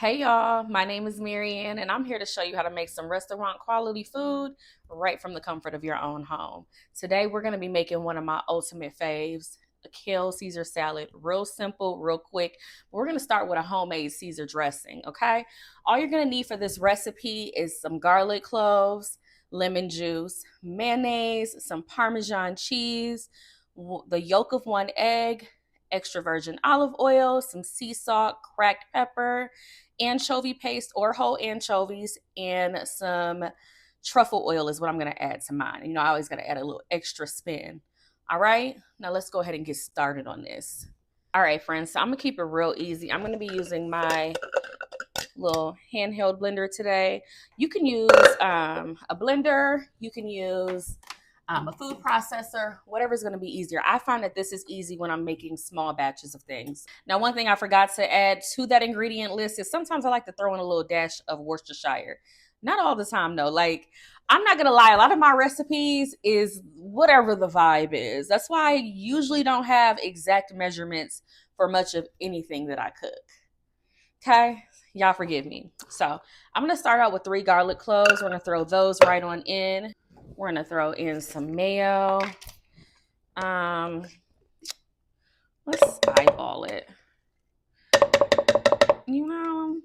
Hey y'all, my name is Marianne and I'm here to show you how to make some restaurant quality food right from the comfort of your own home. Today we're going to be making one of my ultimate faves, a kale Caesar salad. Real simple, real quick. We're going to start with a homemade Caesar dressing, okay? All you're going to need for this recipe is some garlic cloves, lemon juice, mayonnaise, some Parmesan cheese, the yolk of one egg, extra virgin olive oil, some sea salt, cracked pepper, anchovy paste or whole anchovies, and some truffle oil is what I'm going to add to mine. You know, I always got to add a little extra spin. All right, now let's go ahead and get started on this. All right, friends, so I'm going to keep it real easy. I'm going to be using my little handheld blender today. You can use a blender. You can use a food processor, whatever's going to be easier. I find that this is easy when I'm making small batches of things. Now, one thing I forgot to add to that ingredient list is sometimes I like to throw in a little dash of Worcestershire. Not all the time, though. Like, I'm not going to lie, a lot of my recipes is whatever the vibe is. That's why I usually don't have exact measurements for much of anything that I cook. Okay? Y'all forgive me. So I'm going to start out with 3 garlic cloves. We're going to throw those right on in. We're going to throw in some mayo. Let's eyeball it. You know,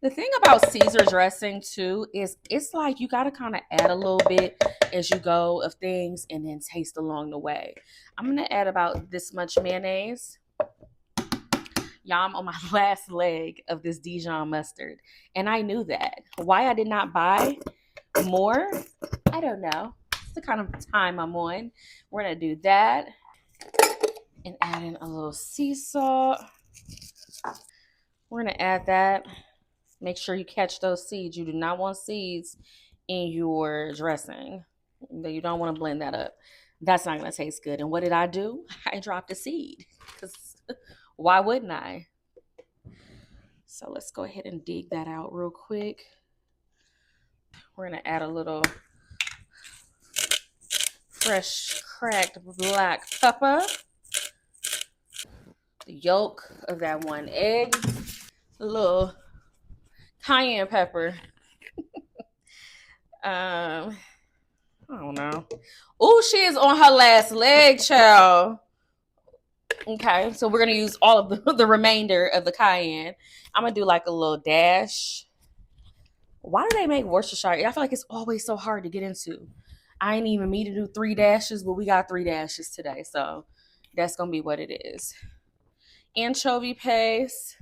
the thing about Caesar dressing too is it's like you got to kind of add a little bit as you go of things and then taste along the way. I'm going to add about this much mayonnaise. Y'all, I'm on my last leg of this Dijon mustard. And I knew that. Why I did not buy more, I don't know. It's the kind of time I'm on. We're going to do that. And add in a little sea salt. We're going to add that. Make sure you catch those seeds. You do not want seeds in your dressing. You don't want to blend that up. That's not going to taste good. And what did I do? I dropped a seed. Because why wouldn't I? So let's go ahead and dig that out real quick. We're going to add a little fresh cracked black pepper. The yolk of that one egg. A little cayenne pepper. I don't know. Oh, she is on her last leg, child. Okay, so we're gonna use all of the remainder of the cayenne. I'm gonna do like a little dash. Why do they make Worcestershire? I feel like it's always so hard to get into. I ain't even me to do 3 dashes, but we got 3 dashes today, so that's gonna be what it is. Anchovy paste.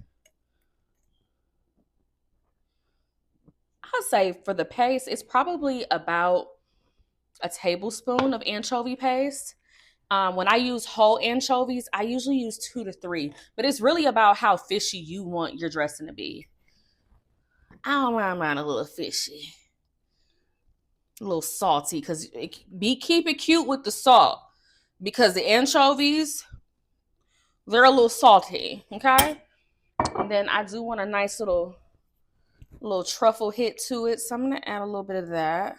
I'll say for the paste, it's probably about a tablespoon of anchovy paste. When I use whole anchovies, I usually use 2 to 3, but it's really about how fishy you want your dressing to be. I don't mind mine a little fishy, a little salty, because keep it cute with the salt, because the anchovies, they're a little salty, okay? And then I do want a nice little truffle hit to it, so I'm gonna add a little bit of that,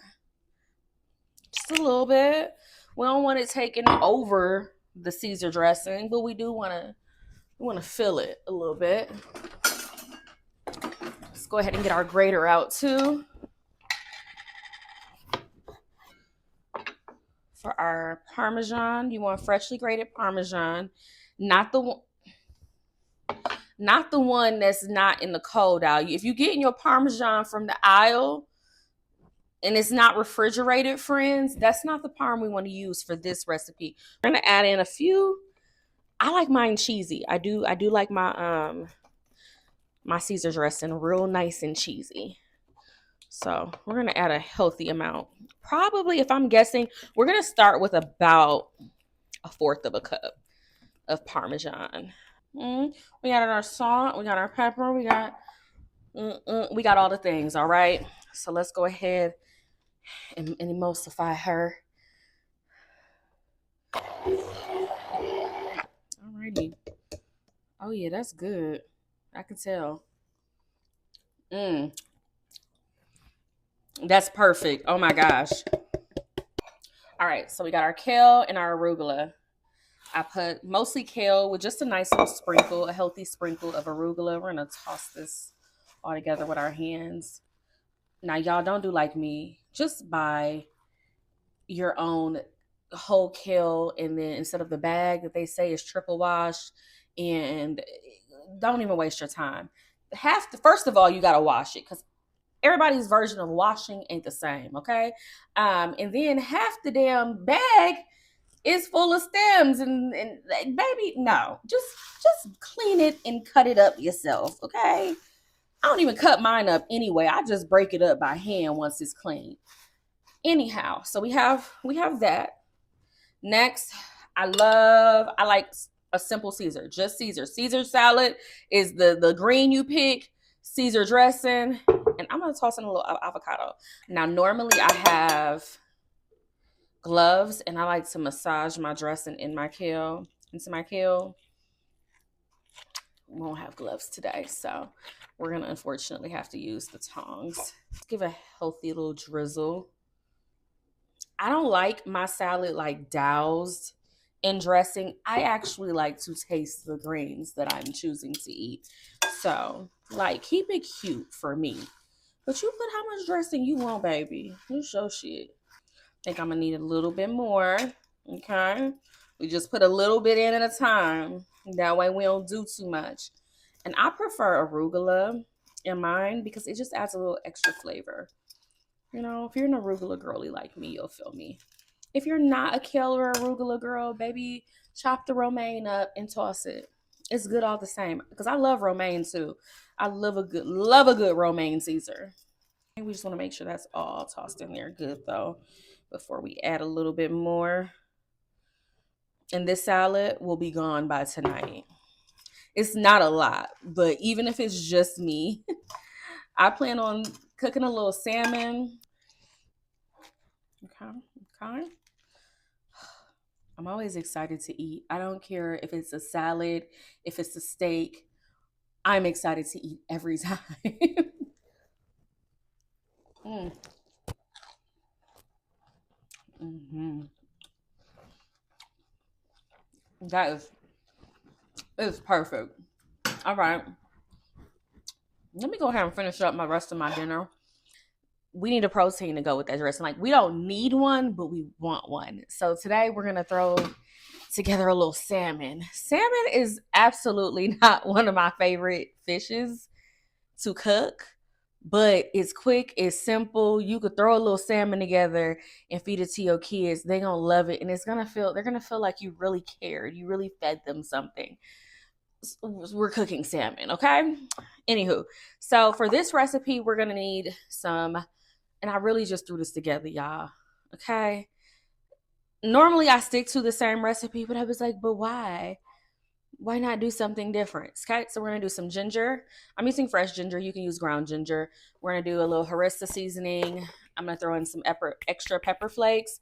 just a little bit. We don't want it taking over the Caesar dressing, but we do want to fill it a little bit. Let's go ahead and get our grater out too. For our Parmesan, you want freshly grated Parmesan, not the one that's not in the cold aisle. If you're getting your Parmesan from the aisle and it's not refrigerated, friends, that's not the parm we want to use for this recipe. We're gonna add in a few. I like mine cheesy. I do like my my Caesar dressing real nice and cheesy. So we're gonna add a healthy amount. Probably, if I'm guessing, we're gonna start with about 1/4 of a cup of Parmesan. We got our salt, we got our pepper, we got all the things. All right. So let's go ahead and emulsify her. Alrighty. Oh yeah, that's good. I can tell. That's perfect. Oh my gosh. All right, so we got our kale and our arugula. I put mostly kale with just a nice little sprinkle, a healthy sprinkle of arugula. We're gonna toss this all together with our hands. Now, y'all don't do like me. Just buy your own whole kale, and then instead of the bag that they say is triple washed, and don't even waste your time. First of all, you got to wash it because everybody's version of washing ain't the same, okay? And then half the damn bag is full of stems, and baby, no, just clean it and cut it up yourself, okay? I don't even cut mine up anyway. I just break it up by hand once it's clean. Anyhow, so we have that. Next, I like a simple Caesar, just Caesar. Caesar salad is the green you pick, Caesar dressing, and I'm gonna toss in a little avocado. Now, normally I have gloves, and I like to massage my dressing into my kale. We won't have gloves today, so we're gonna unfortunately have to use the tongs. Let's give a healthy little drizzle. I don't like my salad like doused in dressing. I actually like to taste the greens that I'm choosing to eat. So, like, keep it cute for me. But you put how much dressing you want, baby. You show shit. I think I'm gonna need a little bit more. Okay. We just put a little bit in at a time. That way we don't do too much. And I prefer arugula in mine because it just adds a little extra flavor. You know, if you're an arugula girly like me, you'll feel me. If you're not a kale or arugula girl, baby, chop the romaine up and toss it. It's good all the same because I love romaine too. I love a good romaine Caesar. And we just want to make sure that's all tossed in there good though before we add a little bit more. And this salad will be gone by tonight. It's not a lot, but even if it's just me, I plan on cooking a little salmon. Okay. I'm always excited to eat. I don't care if it's a salad, if it's a steak. I'm excited to eat every time. mm. hmm That is perfect. All right. Let me go ahead and finish up my rest of my dinner. We need a protein to go with that dressing. Like, we don't need one, but we want one. So today we're gonna throw together a little salmon. Salmon is absolutely not one of my favorite fishes to cook, but it's quick, it's simple. You could throw a little salmon together and feed it to your kids. They're gonna love it, and they're gonna feel like you really cared. You really fed them something. We're cooking salmon, okay? Anywho, so for this recipe, we're gonna need some, and I really just threw this together, y'all. Okay. Normally I stick to the same recipe, but I was like, but why? Why not do something different? Okay, so we're gonna do some ginger. I'm using fresh ginger. You can use ground ginger. We're gonna do a little harissa seasoning. I'm gonna throw in some extra pepper flakes,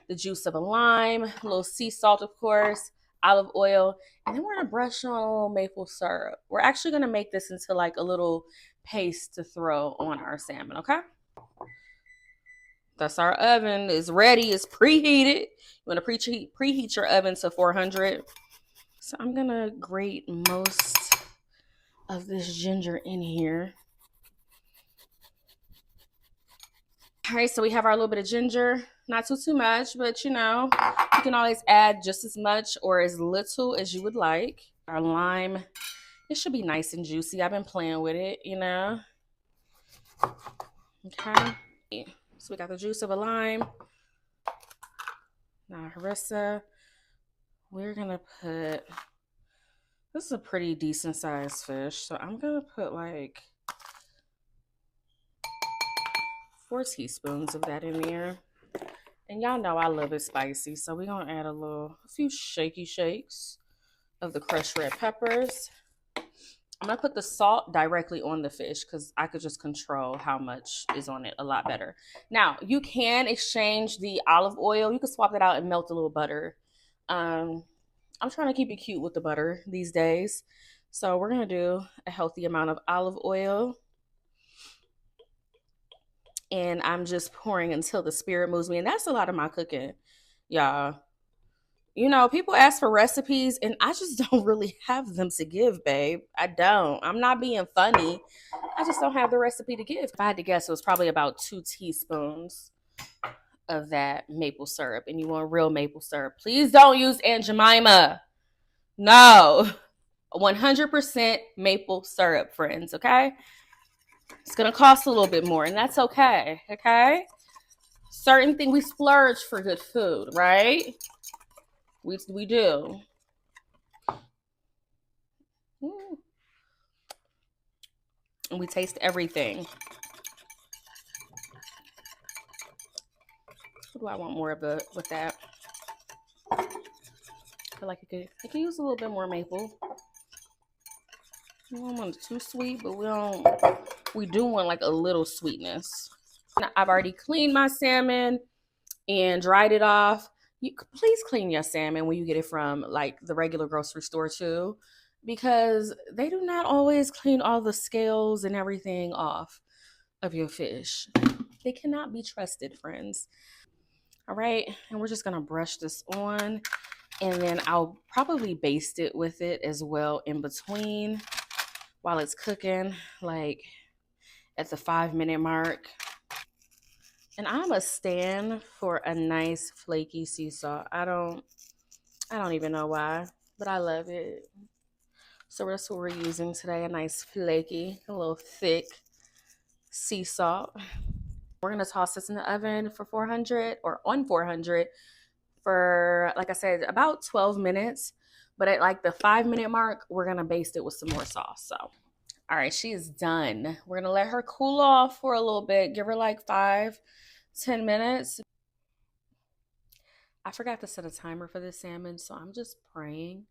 the juice of a lime, a little sea salt, of course, olive oil, and then we're gonna brush on a little maple syrup. We're actually gonna make this into like a little paste to throw on our salmon, okay? That's our oven is ready, it's preheated. You wanna preheat your oven to 400. So I'm gonna grate most of this ginger in here. All right, so we have our little bit of ginger, not too much, but you know, you can always add just as much or as little as you would like. Our lime, it should be nice and juicy. I've been playing with it, you know. Okay, so we got the juice of a lime. Now harissa, we're gonna put, this is a pretty decent sized fish, so I'm gonna put like 4 teaspoons of that in there. And y'all know I love it spicy, so we're gonna add a few shaky shakes of the crushed red peppers. I'm gonna put the salt directly on the fish because I could just control how much is on it a lot better. Now, you can exchange the olive oil. You can swap that out and melt a little butter. I'm trying to keep it cute with the butter these days. So we're gonna do a healthy amount of olive oil. And I'm just pouring until the spirit moves me. And that's a lot of my cooking, y'all. You know, people ask for recipes and I just don't really have them to give, babe. I don't. I'm not being funny. I just don't have the recipe to give. If I had to guess, it was probably about 2 teaspoons of that maple syrup. And you want real maple syrup. Please don't use Aunt Jemima. No. 100% maple syrup, friends, okay? It's going to cost a little bit more, and that's okay, okay? Certain thing we splurge for good food, right? We do. And we taste everything. What do I want more of with that? I feel like it could use a little bit more maple. We don't want it too sweet, but we do want like a little sweetness. I've already cleaned my salmon and dried it off. Please clean your salmon when you get it from like the regular grocery store too, because they do not always clean all the scales and everything off of your fish. They cannot be trusted, friends. All right, and we're just gonna brush this on, and then I'll probably baste it with it as well in between while it's cooking, like at the 5-minute mark. And I'm a stand for a nice flaky sea salt. I don't even know why, but I love it. So that's what we're using today, a nice flaky, a little thick sea salt. We're gonna toss this in the oven for 400 or on 400 for, like I said, about 12 minutes. But at like the 5-minute mark, we're gonna baste it with some more sauce. So, all right, she is done. We're gonna let her cool off for a little bit. Give her like 5-10 minutes. I forgot to set a timer for this salmon, so I'm just praying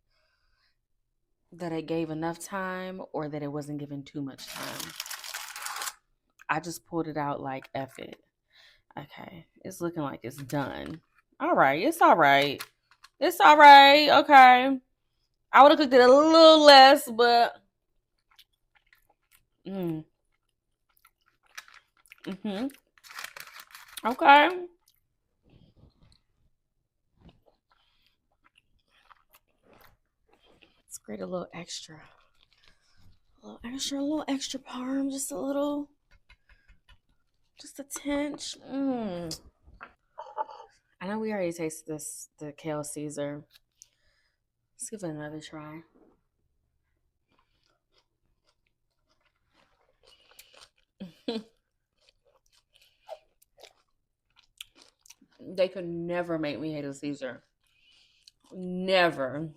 that it gave enough time or that it wasn't given too much time. I just pulled it out like F it. Okay, it's looking like it's done. All right, it's all right. It's all right. Okay. I would have cooked it a little less, but okay. Let's grate a little extra. A little extra parm, just a little, just a tinge. I know we already tasted the kale Caesar. Let's give it another try. They could never make me hate a Caesar. Never.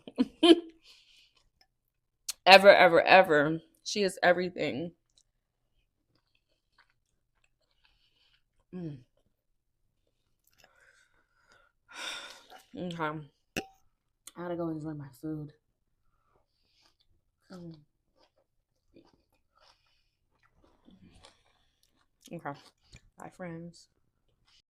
Ever, ever, ever. She is everything. Okay. I gotta go enjoy my food. Okay. Bye, friends.